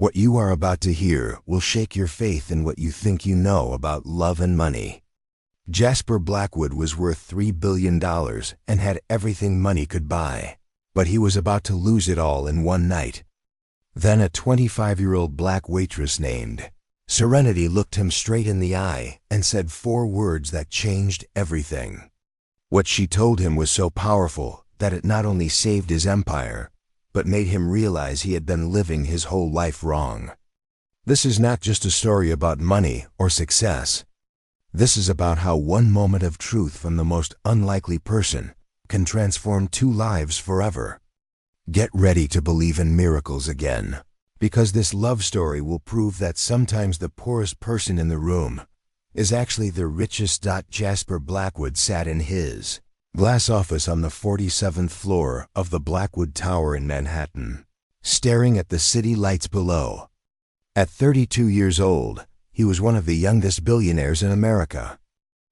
What you are about to hear will shake your faith in what you think you know about love and money. Jasper Blackwood was worth $3 billion and had everything money could buy, but he was about to lose it all in one night. Then a 25-year-old black waitress named Serenity looked him straight in the eye and said 4 words that changed everything. What she told him was so powerful that it not only saved his empire, but made him realize he had been living his whole life wrong. This is not just a story about money or success. This is about how one moment of truth from the most unlikely person can transform 2 lives forever. Get ready to believe in miracles again, because this love story will prove that sometimes the poorest person in the room is actually the richest. Jasper Blackwood sat in his glass office on the 47th floor of the Blackwood Tower in Manhattan, staring at the city lights below. At 32 years old, he was one of the youngest billionaires in America.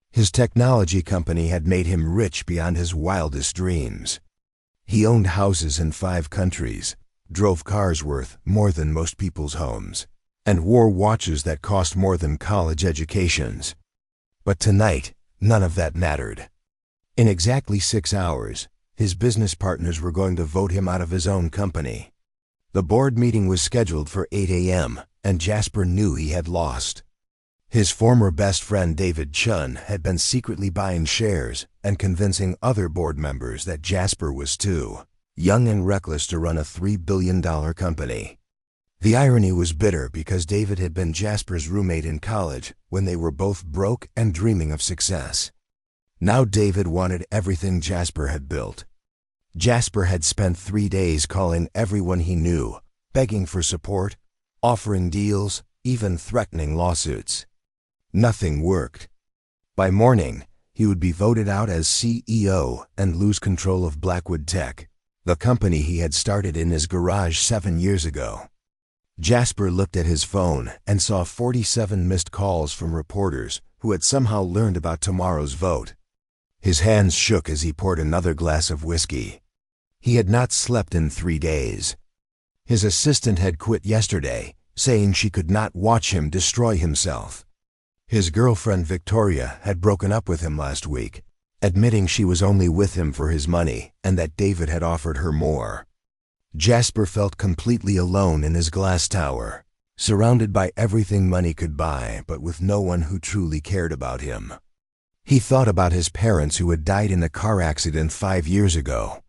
His technology company had made him rich beyond his wildest dreams. He owned houses in 5 countries, drove cars worth more than most people's homes, and wore watches that cost more than college educations. But tonight, none of that mattered. In exactly 6 hours, his business partners were going to vote him out of his own company. The board meeting was scheduled for 8 a.m., and Jasper knew he had lost. His former best friend David Chun had been secretly buying shares and convincing other board members that Jasper was too young and reckless to run a $3 billion company. The irony was bitter because David had been Jasper's roommate in college when they were both broke and dreaming of success. Now David wanted everything Jasper had built. Jasper had spent 3 days calling everyone he knew, begging for support, offering deals, even threatening lawsuits. Nothing worked. By morning, he would be voted out as CEO and lose control of Blackwood Tech, the company he had started in his garage 7 years ago. Jasper looked at his phone and saw 47 missed calls from reporters who had somehow learned about tomorrow's vote. His hands shook as he poured another glass of whiskey. He had not slept in 3 days. His assistant had quit yesterday, saying she could not watch him destroy himself. His girlfriend Victoria had broken up with him last week, admitting she was only with him for his money and that David had offered her more. Jasper felt completely alone in his glass tower, surrounded by everything money could buy, but with no one who truly cared about him. He thought about his parents who had died in a car accident 5 years ago.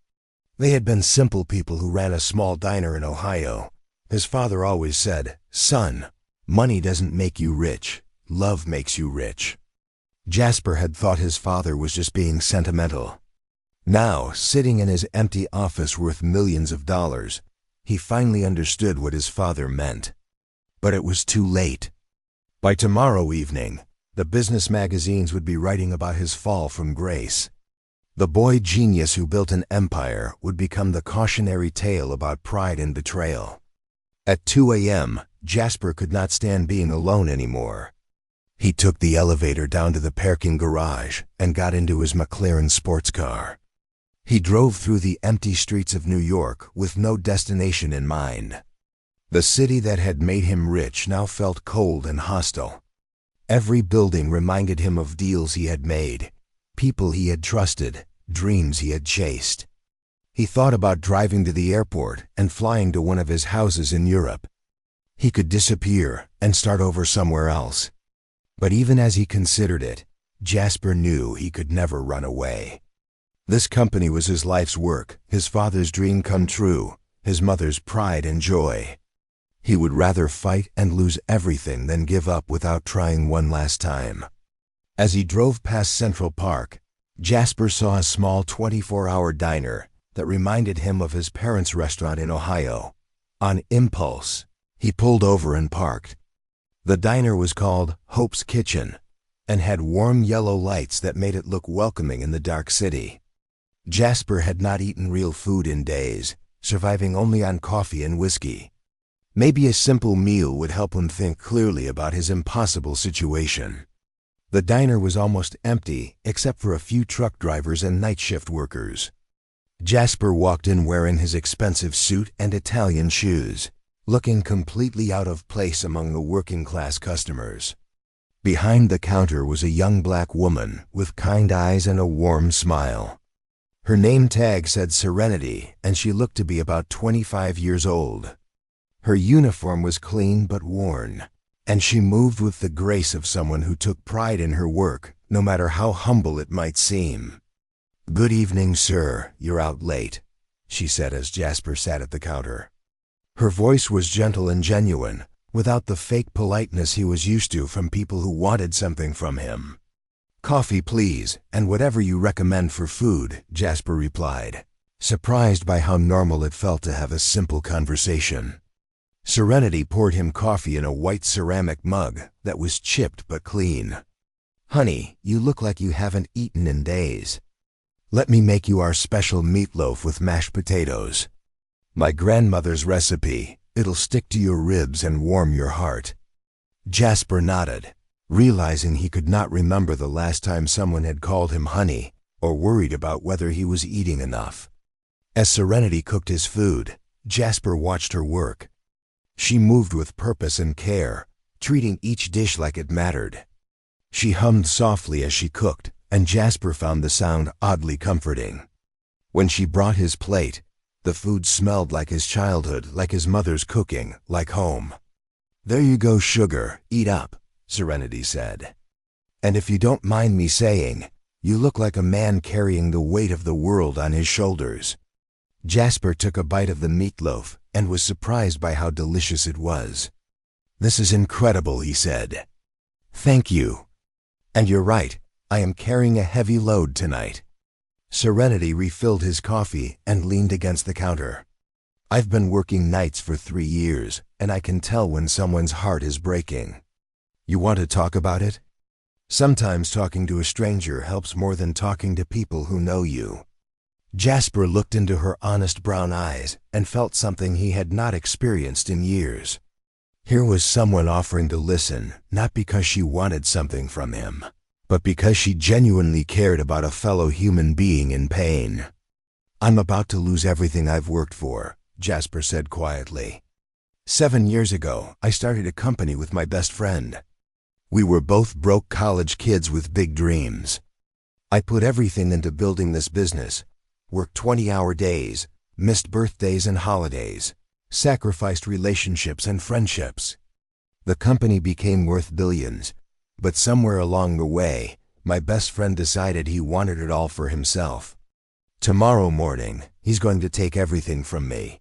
They had been simple people who ran a small diner in Ohio. His father always said, "Son, money doesn't make you rich, love makes you rich." Jasper had thought his father was just being sentimental. Now, sitting in his empty office worth millions of dollars, he finally understood what his father meant. But it was too late. By tomorrow evening, the business magazines would be writing about his fall from grace. The boy genius who built an empire would become the cautionary tale about pride and betrayal. At 2 a.m., Jasper could not stand being alone anymore. He took the elevator down to the parking garage and got into his McLaren sports car. He drove through the empty streets of New York with no destination in mind. The city that had made him rich now felt cold and hostile. Every building reminded him of deals he had made, people he had trusted, dreams he had chased. He thought about driving to the airport and flying to one of his houses in Europe. He could disappear and start over somewhere else. But even as he considered it, Jasper knew he could never run away. This company was his life's work, his father's dream come true, his mother's pride and joy. He would rather fight and lose everything than give up without trying one last time. As he drove past Central Park, Jasper saw a small 24-hour diner that reminded him of his parents' restaurant in Ohio. On impulse, he pulled over and parked. The diner was called Hope's Kitchen and had warm yellow lights that made it look welcoming in the dark city. Jasper had not eaten real food in days, surviving only on coffee and whiskey. Maybe a simple meal would help him think clearly about his impossible situation. The diner was almost empty except for a few truck drivers and night shift workers. Jasper walked in wearing his expensive suit and Italian shoes. looking completely out of place among the working-class customers. Behind the counter was a young black woman with kind eyes and a warm smile. Her name tag said Serenity, and she looked to be about 25 years old. Her uniform was clean but worn, and she moved with the grace of someone who took pride in her work, no matter how humble it might seem. "Good evening, sir. You're out late," she said as Jasper sat at the counter. Her voice was gentle and genuine, without the fake politeness he was used to from people who wanted something from him. "Coffee, please, and whatever you recommend for food," Jasper replied, surprised by how normal it felt to have a simple conversation. Serenity poured him coffee in a white ceramic mug that was chipped but clean. "Honey, you look like you haven't eaten in days. Let me make you our special meatloaf with mashed potatoes. My grandmother's recipe. It'll stick to your ribs and warm your heart." Jasper nodded, realizing he could not remember the last time someone had called him honey or worried about whether he was eating enough. As Serenity cooked his food, Jasper watched her work. She moved with purpose and care, treating each dish like it mattered. She hummed softly as she cooked, and Jasper found the sound oddly comforting. When she brought his plate, the food smelled like his childhood, like his mother's cooking, like home. "There you go, sugar, eat up," Serenity said. "And if you don't mind me saying, you look like a man carrying the weight of the world on his shoulders." Jasper took a bite of the meatloaf and was surprised by how delicious it was. "This is incredible," he said. "Thank you. And you're right, I am carrying a heavy load tonight." Serenity refilled his coffee and leaned against the counter. "I've been working nights for 3 years, and I can tell when someone's heart is breaking. You want to talk about it? Sometimes talking to a stranger helps more than talking to people who know you." Jasper looked into her honest brown eyes and felt something he had not experienced in years. Here was someone offering to listen, not because she wanted something from him, but because she genuinely cared about a fellow human being in pain. "I'm about to lose everything I've worked for," Jasper said quietly. 7 years ago, I started a company with my best friend. We were both broke college kids with big dreams. I put everything into building this business, worked 20-hour days, missed birthdays and holidays, sacrificed relationships and friendships. The company became worth billions, but somewhere along the way, my best friend decided he wanted it all for himself. Tomorrow morning, he's going to take everything from me."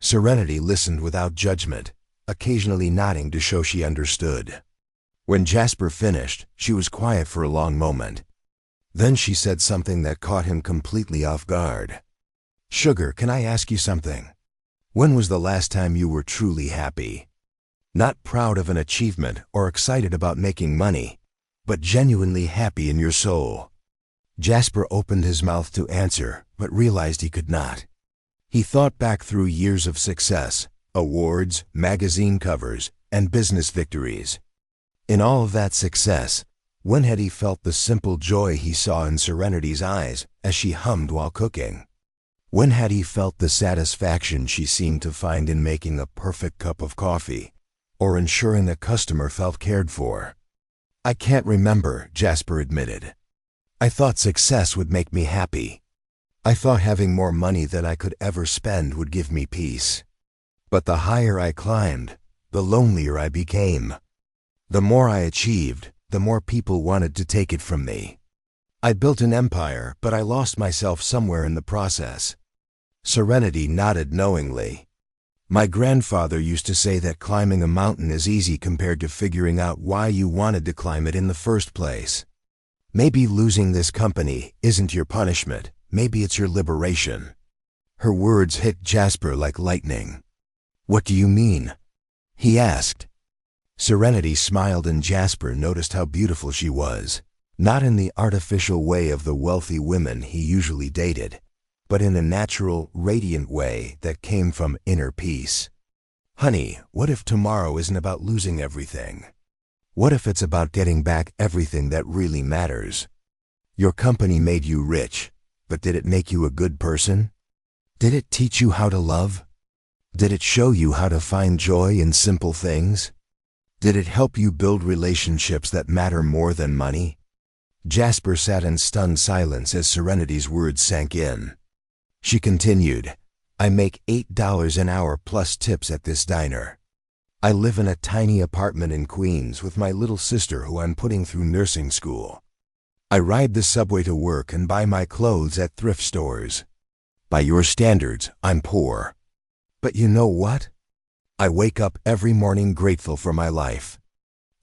Serenity listened without judgment, occasionally nodding to show she understood. When Jasper finished, she was quiet for a long moment. Then she said something that caught him completely off guard. "Sugar, can I ask you something? When was the last time you were truly happy? Not proud of an achievement or excited about making money, but genuinely happy in your soul." Jasper opened his mouth to answer, but realized he could not. He thought back through years of success, awards, magazine covers, and business victories. In all of that success, when had he felt the simple joy he saw in Serenity's eyes as she hummed while cooking? When had he felt the satisfaction she seemed to find in making a perfect cup of coffee, or ensuring the customer felt cared for? "I can't remember," Jasper admitted. "I thought success would make me happy. I thought having more money than I could ever spend would give me peace. But the higher I climbed, the lonelier I became. The more I achieved, the more people wanted to take it from me. I built an empire, but I lost myself somewhere in the process." Serenity nodded knowingly. "My grandfather used to say that climbing a mountain is easy compared to figuring out why you wanted to climb it in the first place. Maybe losing this company isn't your punishment, maybe it's your liberation." Her words hit Jasper like lightning. "What do you mean?" he asked. Serenity smiled and Jasper noticed how beautiful she was, not in the artificial way of the wealthy women he usually dated, but in a natural, radiant way that came from inner peace. "Honey, what if tomorrow isn't about losing everything? What if it's about getting back everything that really matters? Your company made you rich, but did it make you a good person? Did it teach you how to love?" Did it show you how to find joy in simple things? Did it help you build relationships that matter more than money? Jasper sat in stunned silence as Serenity's words sank in. She continued, I make $8 an hour plus tips at this diner. I live in a tiny apartment in Queens with my little sister who I'm putting through nursing school. I ride the subway to work and buy my clothes at thrift stores. By your standards, I'm poor. But you know what? I wake up every morning grateful for my life.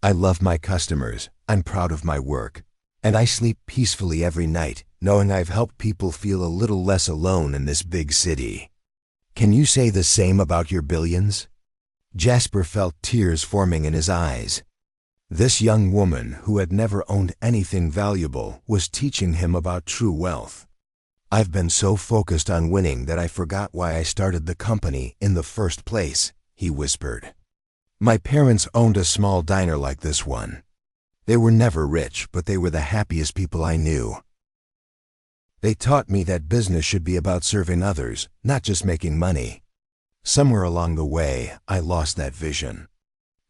I love my customers, I'm proud of my work, and I sleep peacefully every night, knowing I've helped people feel a little less alone in this big city. Can you say the same about your billions? Jasper felt tears forming in his eyes. This young woman, who had never owned anything valuable, was teaching him about true wealth. I've been so focused on winning that I forgot why I started the company in the first place, he whispered. My parents owned a small diner like this one. They were never rich, but they were the happiest people I knew. They taught me that business should be about serving others, not just making money. Somewhere along the way, I lost that vision.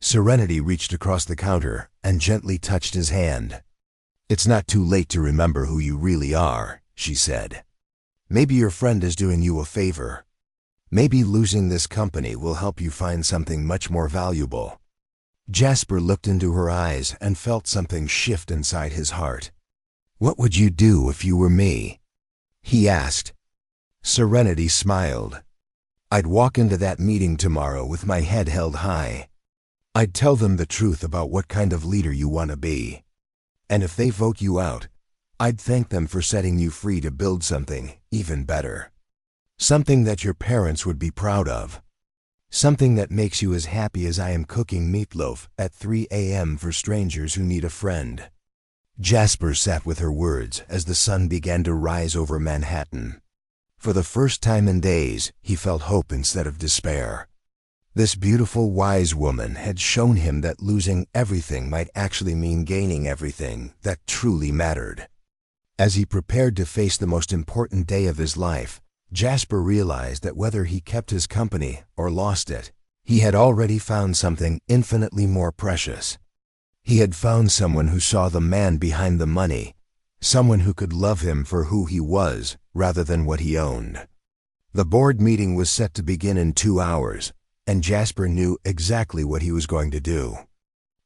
Serenity reached across the counter and gently touched his hand. It's not too late to remember who you really are, she said. Maybe your friend is doing you a favor. Maybe losing this company will help you find something much more valuable. Jasper looked into her eyes and felt something shift inside his heart. What would you do if you were me? He asked. Serenity smiled. I'd walk into that meeting tomorrow with my head held high. I'd tell them the truth about what kind of leader you want to be. And if they vote you out, I'd thank them for setting you free to build something even better. Something that your parents would be proud of. Something that makes you as happy as I am cooking meatloaf at 3 a.m. for strangers who need a friend. Jasper sat with her words as the sun began to rise over Manhattan. For the first time in days, he felt hope instead of despair. This beautiful, wise woman had shown him that losing everything might actually mean gaining everything that truly mattered. As he prepared to face the most important day of his life, Jasper realized that whether he kept his company or lost it, he had already found something infinitely more precious. He had found someone who saw the man behind the money, someone who could love him for who he was rather than what he owned. The board meeting was set to begin in 2 hours, and Jasper knew exactly what he was going to do.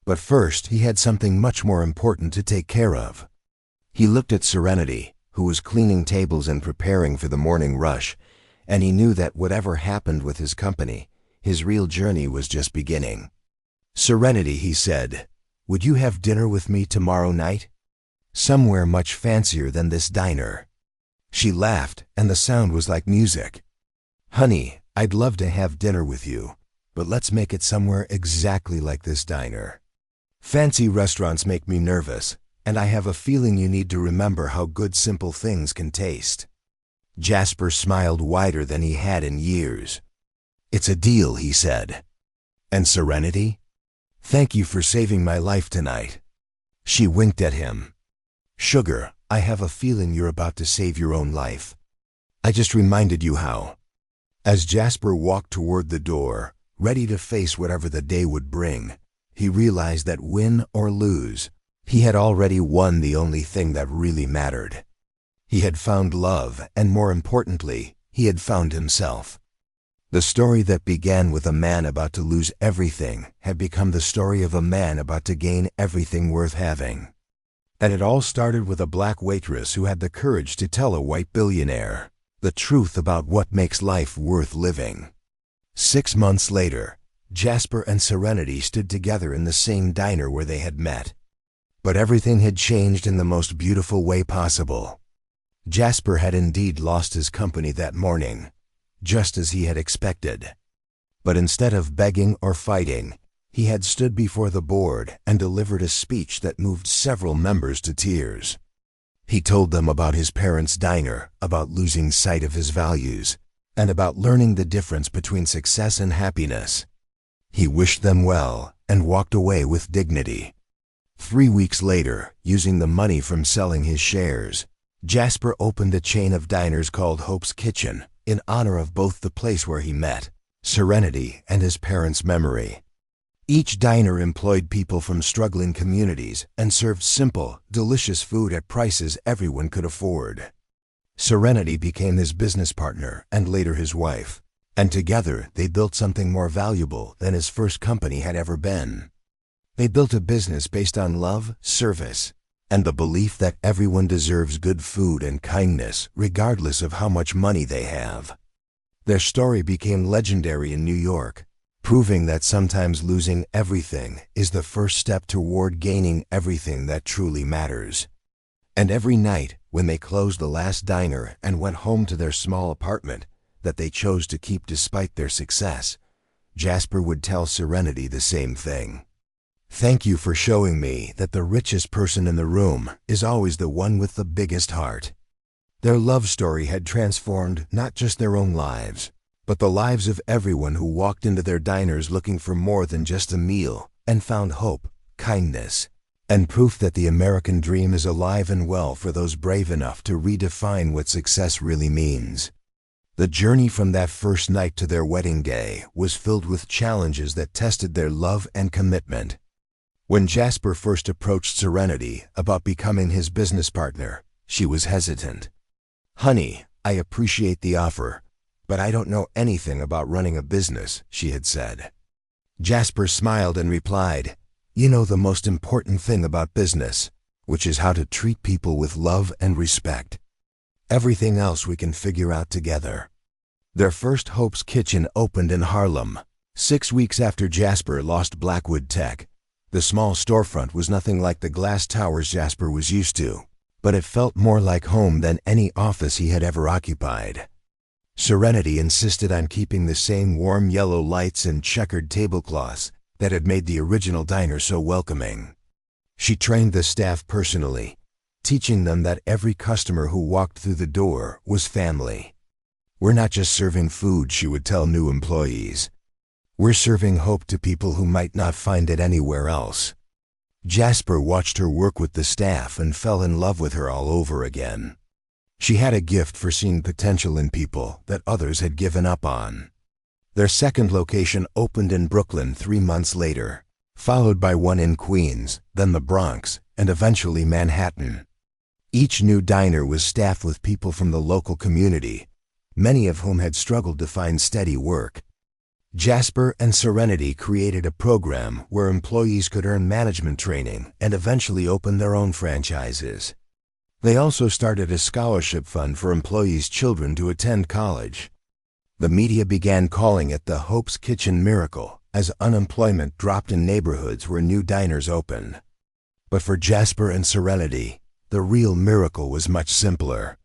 But first, he had something much more important to take care of. He looked at Serenity, who was cleaning tables and preparing for the morning rush, and he knew that whatever happened with his company, his real journey was just beginning. Serenity, he said, would you have dinner with me tomorrow night? Somewhere much fancier than this diner. She laughed, and the sound was like music. Honey, I'd love to have dinner with you, but let's make it somewhere exactly like this diner. Fancy restaurants make me nervous, and I have a feeling you need to remember how good simple things can taste. Jasper smiled wider than he had in years. It's a deal, he said. And Serenity? Thank you for saving my life tonight. She winked at him. Sugar, I have a feeling you're about to save your own life. I just reminded you how. As Jasper walked toward the door, ready to face whatever the day would bring, he realized that win or lose, he had already won the only thing that really mattered. He had found love, and more importantly, he had found himself. The story that began with a man about to lose everything had become the story of a man about to gain everything worth having. And it all started with a black waitress who had the courage to tell a white billionaire the truth about what makes life worth living. 6 months later, Jasper and Serenity stood together in the same diner where they had met. But everything had changed in the most beautiful way possible. Jasper had indeed lost his company that morning, just as he had expected. But instead of begging or fighting, he had stood before the board and delivered a speech that moved several members to tears. He told them about his parents' diner, about losing sight of his values, and about learning the difference between success and happiness. He wished them well and walked away with dignity. 3 weeks later, using the money from selling his shares, Jasper opened a chain of diners called Hope's Kitchen in honor of both the place where he met Serenity, and his parents' memory. Each diner employed people from struggling communities and served simple, delicious food at prices everyone could afford. Serenity became his business partner and later his wife, and together they built something more valuable than his first company had ever been. They built a business based on love, service, and the belief that everyone deserves good food and kindness regardless of how much money they have. Their story became legendary in New York, proving that sometimes losing everything is the first step toward gaining everything that truly matters. And every night, when they closed the last diner and went home to their small apartment that they chose to keep despite their success, Jasper would tell Serenity the same thing. "Thank you for showing me that the richest person in the room is always the one with the biggest heart." Their love story had transformed not just their own lives, but the lives of everyone who walked into their diners looking for more than just a meal and found hope, kindness, and proof that the American dream is alive and well for those brave enough to redefine what success really means. The journey from that first night to their wedding day was filled with challenges that tested their love and commitment. When Jasper first approached Serenity about becoming his business partner, she was hesitant. "Honey, I appreciate the offer, but I don't know anything about running a business," she had said. Jasper smiled and replied, "You know the most important thing about business, which is how to treat people with love and respect. Everything else we can figure out together." Their first Hope's Kitchen opened in Harlem, 6 weeks after Jasper lost Blackwood Tech. The small storefront was nothing like the glass towers Jasper was used to, but it felt more like home than any office he had ever occupied. Serenity insisted on keeping the same warm yellow lights and checkered tablecloths that had made the original diner so welcoming. She trained the staff personally, teaching them that every customer who walked through the door was family. "We're not just serving food," she would tell new employees. "We're serving hope to people who might not find it anywhere else." Jasper watched her work with the staff and fell in love with her all over again. She had a gift for seeing potential in people that others had given up on. Their second location opened in Brooklyn 3 months later, followed by one in Queens, then the Bronx, and eventually Manhattan. Each new diner was staffed with people from the local community, many of whom had struggled to find steady work. Jasper and Serenity created a program where employees could earn management training and eventually open their own franchises. They also started a scholarship fund for employees' children to attend college. The media began calling it the Hope's Kitchen miracle as unemployment dropped in neighborhoods where new diners opened. But for Jasper and Serenity, the real miracle was much simpler.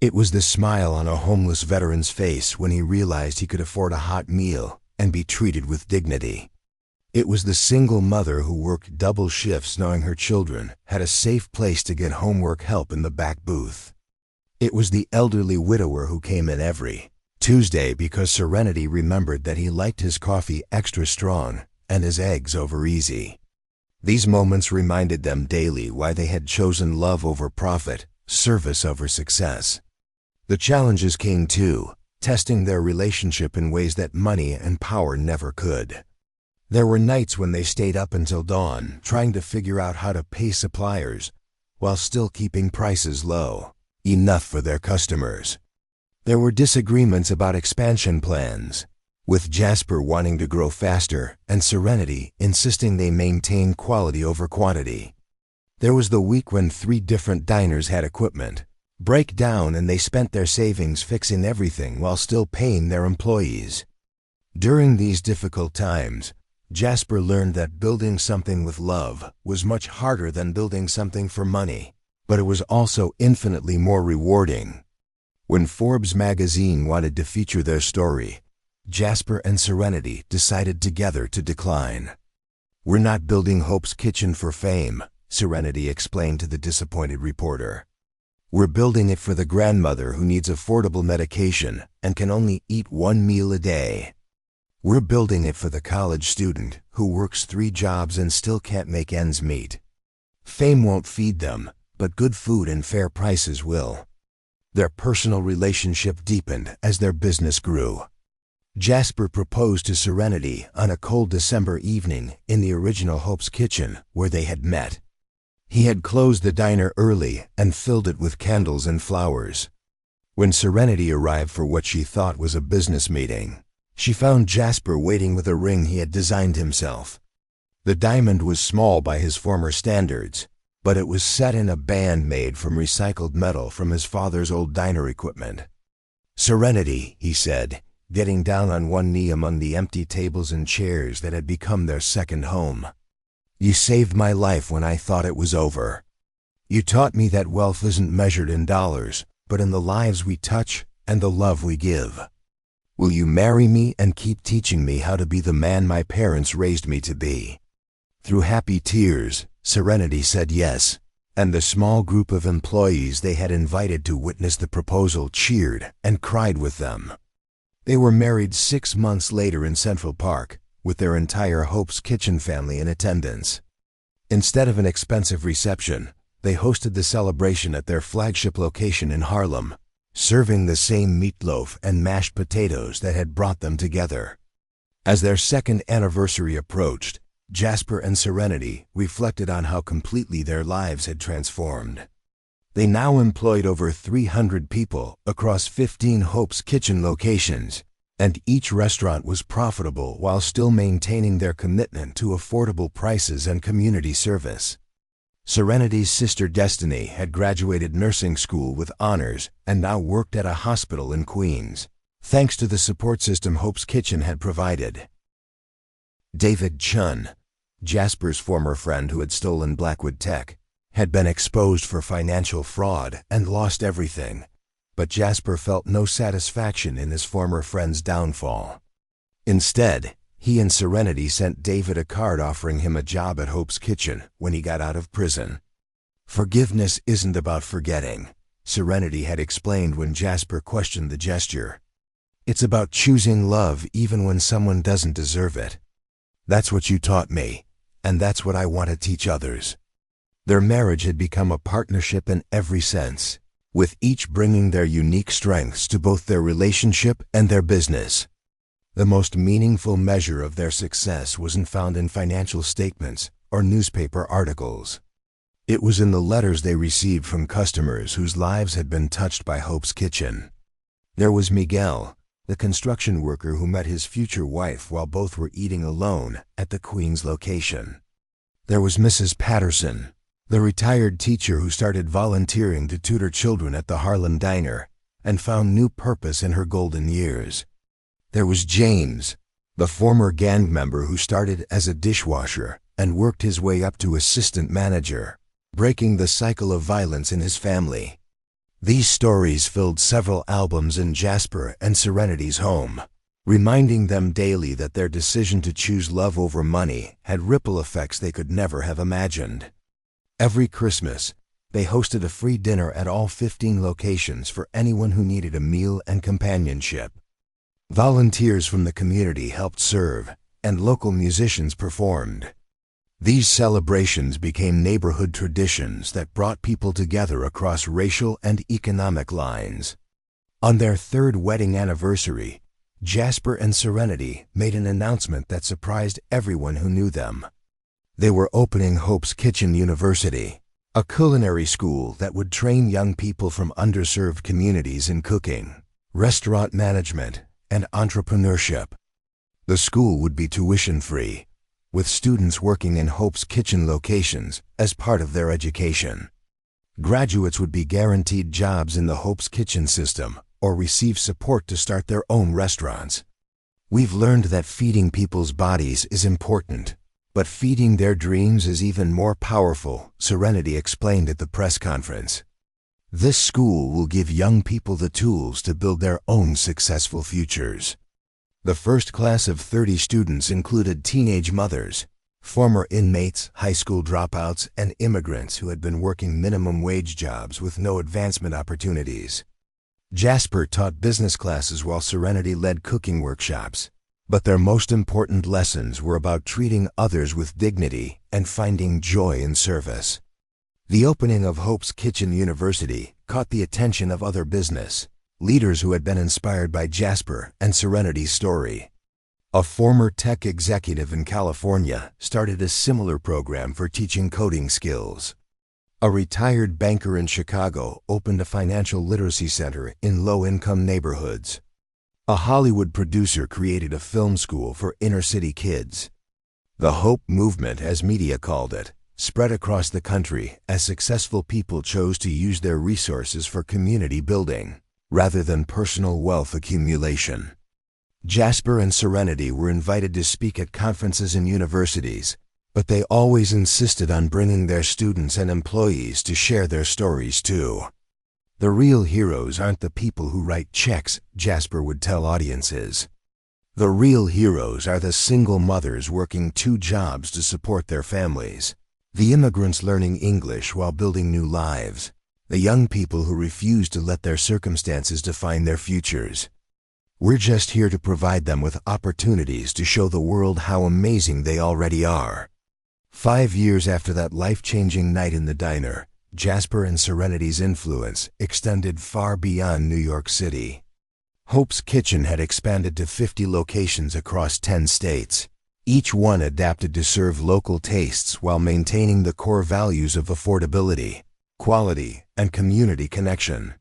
It was the smile on a homeless veteran's face when he realized he could afford a hot meal and be treated with dignity. It was the single mother who worked double shifts knowing her children had a safe place to get homework help in the back booth. It was the elderly widower who came in every Tuesday because Serenity remembered that he liked his coffee extra strong and his eggs over easy. These moments reminded them daily why they had chosen love over profit, service over success. The challenges came too, testing their relationship in ways that money and power never could. There were nights when they stayed up until dawn, trying to figure out how to pay suppliers, while still keeping prices low, enough for their customers. There were disagreements about expansion plans, with Jasper wanting to grow faster and Serenity insisting they maintain quality over quantity. There was the week when 3 different diners had equipment break down and they spent their savings fixing everything while still paying their employees. During these difficult times, Jasper learned that building something with love was much harder than building something for money, but it was also infinitely more rewarding. When Forbes magazine wanted to feature their story, Jasper and Serenity decided together to decline. "We're not building Hope's Kitchen for fame," Serenity explained to the disappointed reporter. "We're building it for the grandmother who needs affordable medication and can only eat 1 meal a day. We're building it for the college student who works 3 jobs and still can't make ends meet. Fame won't feed them, but good food and fair prices will." Their personal relationship deepened as their business grew. Jasper proposed to Serenity on a cold December evening in the original Hope's Kitchen where they had met. He had closed the diner early and filled it with candles and flowers. When Serenity arrived for what she thought was a business meeting, she found Jasper waiting with a ring he had designed himself. The diamond was small by his former standards, but it was set in a band made from recycled metal from his father's old diner equipment. "Serenity," he said, getting down on one knee among the empty tables and chairs that had become their second home. "You saved my life when I thought it was over. You taught me that wealth isn't measured in dollars, but in the lives we touch and the love we give. Will you marry me and keep teaching me how to be the man my parents raised me to be?" Through happy tears, Serenity said yes, and the small group of employees they had invited to witness the proposal cheered and cried with them. They were married 6 months later in Central Park, with their entire Hope's Kitchen family in attendance. Instead of an expensive reception, they hosted the celebration at their flagship location in Harlem, serving the same meatloaf and mashed potatoes that had brought them together. As their second anniversary approached, Jasper and Serenity reflected on how completely their lives had transformed. They now employed over 300 people across 15 Hope's Kitchen locations, and each restaurant was profitable while still maintaining their commitment to affordable prices and community service. Serenity's sister Destiny had graduated nursing school with honors and now worked at a hospital in Queens, thanks to the support system Hope's Kitchen had provided. David Chun, Jasper's former friend who had stolen Blackwood tech, had been exposed for financial fraud and lost everything, but Jasper felt no satisfaction in his former friend's downfall. Instead, he and Serenity sent David a card offering him a job at Hope's Kitchen when he got out of prison. "Forgiveness isn't about forgetting," Serenity had explained when Jasper questioned the gesture. "It's about choosing love even when someone doesn't deserve it. That's what you taught me, and that's what I want to teach others." Their marriage had become a partnership in every sense, with each bringing their unique strengths to both their relationship and their business. The most meaningful measure of their success wasn't found in financial statements or newspaper articles. It was in the letters they received from customers whose lives had been touched by Hope's Kitchen. There was Miguel, the construction worker who met his future wife while both were eating alone at the Queens location. There was Mrs. Patterson, the retired teacher who started volunteering to tutor children at the Harlem Diner and found new purpose in her golden years. There was James, the former gang member who started as a dishwasher and worked his way up to assistant manager, breaking the cycle of violence in his family. These stories filled several albums in Jasper and Serenity's home, reminding them daily that their decision to choose love over money had ripple effects they could never have imagined. Every Christmas, they hosted a free dinner at all 15 locations for anyone who needed a meal and companionship. Volunteers from the community helped serve, and local musicians performed. These celebrations became neighborhood traditions that brought people together across racial and economic lines. On their third wedding anniversary, Jasper and Serenity made an announcement that surprised everyone who knew them. They were opening Hope's Kitchen University, a culinary school that would train young people from underserved communities in cooking, restaurant management, and entrepreneurship. The school would be tuition-free, with students working in Hope's Kitchen locations as part of their education. Graduates would be guaranteed jobs in the Hope's Kitchen system or receive support to start their own restaurants. "We've learned that feeding people's bodies is important, but feeding their dreams is even more powerful," Serenity explained at the press conference. "This school will give young people the tools to build their own successful futures." The first class of 30 students included teenage mothers, former inmates, high school dropouts, and immigrants who had been working minimum wage jobs with no advancement opportunities. Jasper taught business classes while Serenity led cooking workshops, but their most important lessons were about treating others with dignity and finding joy in service. The opening of Hope's Kitchen University caught the attention of other business, leaders who had been inspired by Jasper and Serenity's story. A former tech executive in California started a similar program for teaching coding skills. A retired banker in Chicago opened a financial literacy center in low-income neighborhoods. A Hollywood producer created a film school for inner-city kids. The Hope Movement, as media called it, spread across the country as successful people chose to use their resources for community building, rather than personal wealth accumulation. Jasper and Serenity were invited to speak at conferences and universities, but they always insisted on bringing their students and employees to share their stories too. The real heroes aren't the people who write checks, Jasper would tell audiences. The real heroes are the single mothers working 2 jobs to support their families, the immigrants learning English while building new lives, the young people who refuse to let their circumstances define their futures. We're just here to provide them with opportunities to show the world how amazing they already are. 5 years after that life-changing night in the diner, Jasper and Serenity's influence extended far beyond New York City. Hope's Kitchen had expanded to 50 locations across 10 states, each one adapted to serve local tastes while maintaining the core values of affordability, quality, and community connection.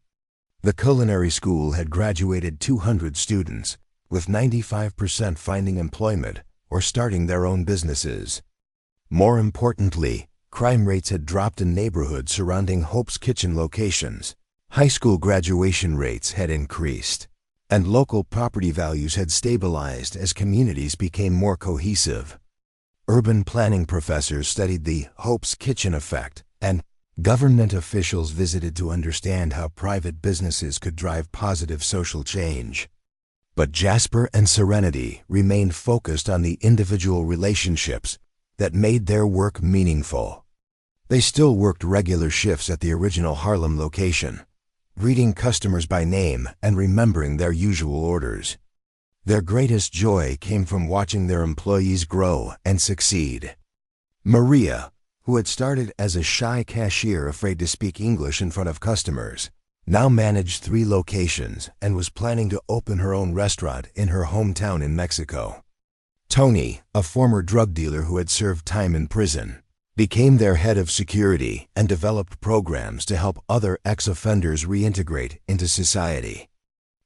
The culinary school had graduated 200 students, with 95% finding employment or starting their own businesses. More importantly, crime rates had dropped in neighborhoods surrounding Hope's Kitchen locations. High school graduation rates had increased, and local property values had stabilized as communities became more cohesive. Urban planning professors studied the Hope's Kitchen effect, and government officials visited to understand how private businesses could drive positive social change. But Jasper and Serenity remained focused on the individual relationships that made their work meaningful. They still worked regular shifts at the original Harlem location, greeting customers by name and remembering their usual orders. Their greatest joy came from watching their employees grow and succeed. Maria, who had started as a shy cashier afraid to speak English in front of customers, now managed 3 locations and was planning to open her own restaurant in her hometown in Mexico. Tony, a former drug dealer who had served time in prison, became their head of security and developed programs to help other ex-offenders reintegrate into society.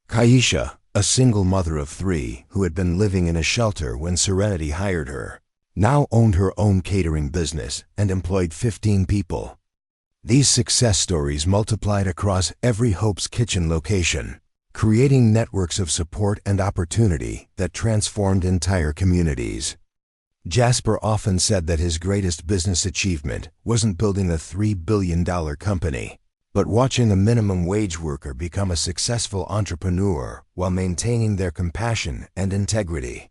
Kaisha, a single mother of 3 who had been living in a shelter when Serenity hired her, now owned her own catering business and employed 15 people. These success stories multiplied across every Hope's Kitchen location, creating networks of support and opportunity that transformed entire communities. Jasper often said that his greatest business achievement wasn't building a $3 billion company, but watching a minimum wage worker become a successful entrepreneur while maintaining their compassion and integrity.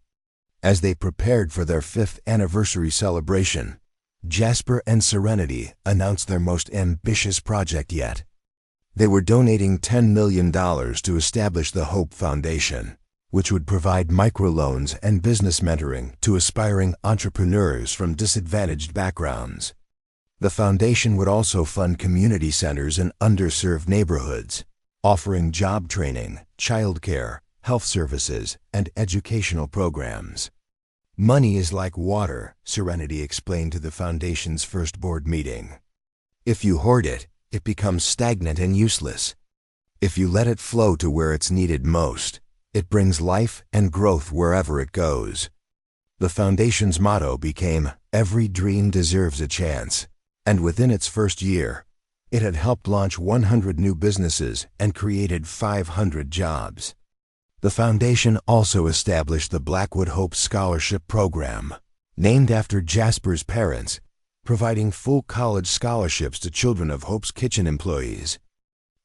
As they prepared for their 5th anniversary celebration, Jasper and Serenity announced their most ambitious project yet. They were donating $10 million to establish the Hope Foundation, which would provide microloans and business mentoring to aspiring entrepreneurs from disadvantaged backgrounds. The foundation would also fund community centers in underserved neighborhoods, offering job training, childcare, health services, and educational programs. Money is like water, Serenity explained to the foundation's first board meeting. If you hoard it, it becomes stagnant and useless. If you let it flow to where it's needed most, it brings life and growth wherever it goes. The foundation's motto became, "Every dream deserves a chance," and within its first year, it had helped launch 100 new businesses and created 500 jobs. The foundation also established the Blackwood Hope Scholarship Program, named after Jasper's parents, providing full college scholarships to children of Hope's Kitchen employees.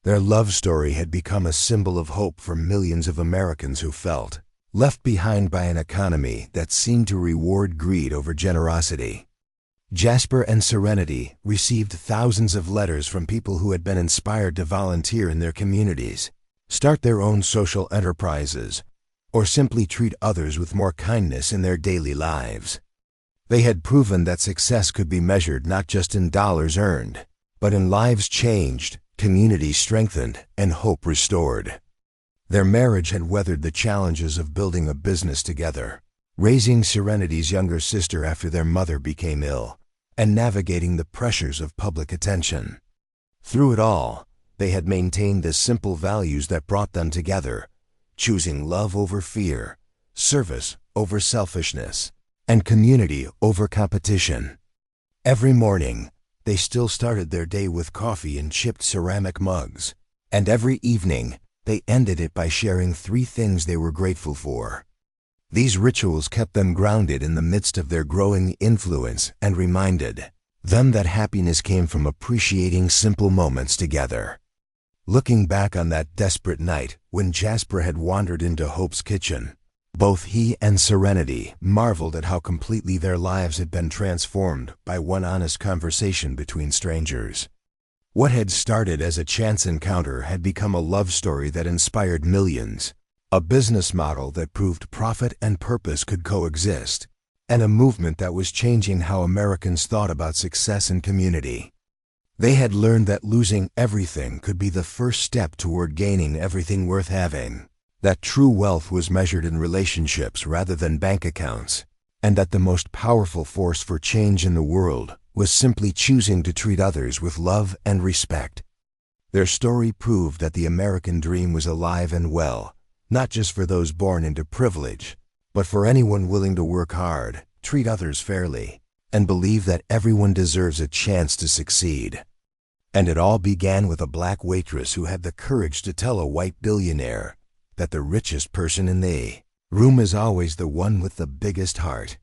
Their love story had become a symbol of hope for millions of Americans who felt left behind by an economy that seemed to reward greed over generosity. Jasper and Serenity received thousands of letters from people who had been inspired to volunteer in their communities, start their own social enterprises, or simply treat others with more kindness in their daily lives. They had proven that success could be measured not just in dollars earned, but in lives changed, communities strengthened, and hope restored. Their marriage had weathered the challenges of building a business together, raising Serenity's younger sister after their mother became ill, and navigating the pressures of public attention. Through it all, they had maintained the simple values that brought them together, choosing love over fear, service over selfishness, and community over competition. Every morning, they still started their day with coffee in chipped ceramic mugs, and every evening, they ended it by sharing 3 things they were grateful for. These rituals kept them grounded in the midst of their growing influence and reminded them that happiness came from appreciating simple moments together. Looking back on that desperate night when Jasper had wandered into Hope's kitchen, both he and Serenity marveled at how completely their lives had been transformed by one honest conversation between strangers. What had started as a chance encounter had become a love story that inspired millions, a business model that proved profit and purpose could coexist, and a movement that was changing how Americans thought about success and community. They had learned that losing everything could be the first step toward gaining everything worth having, that true wealth was measured in relationships rather than bank accounts, and that the most powerful force for change in the world was simply choosing to treat others with love and respect. Their story proved that the American dream was alive and well, not just for those born into privilege, but for anyone willing to work hard, treat others fairly, and believe that everyone deserves a chance to succeed. And it all began with a black waitress who had the courage to tell a white billionaire that the richest person in the room is always the one with the biggest heart.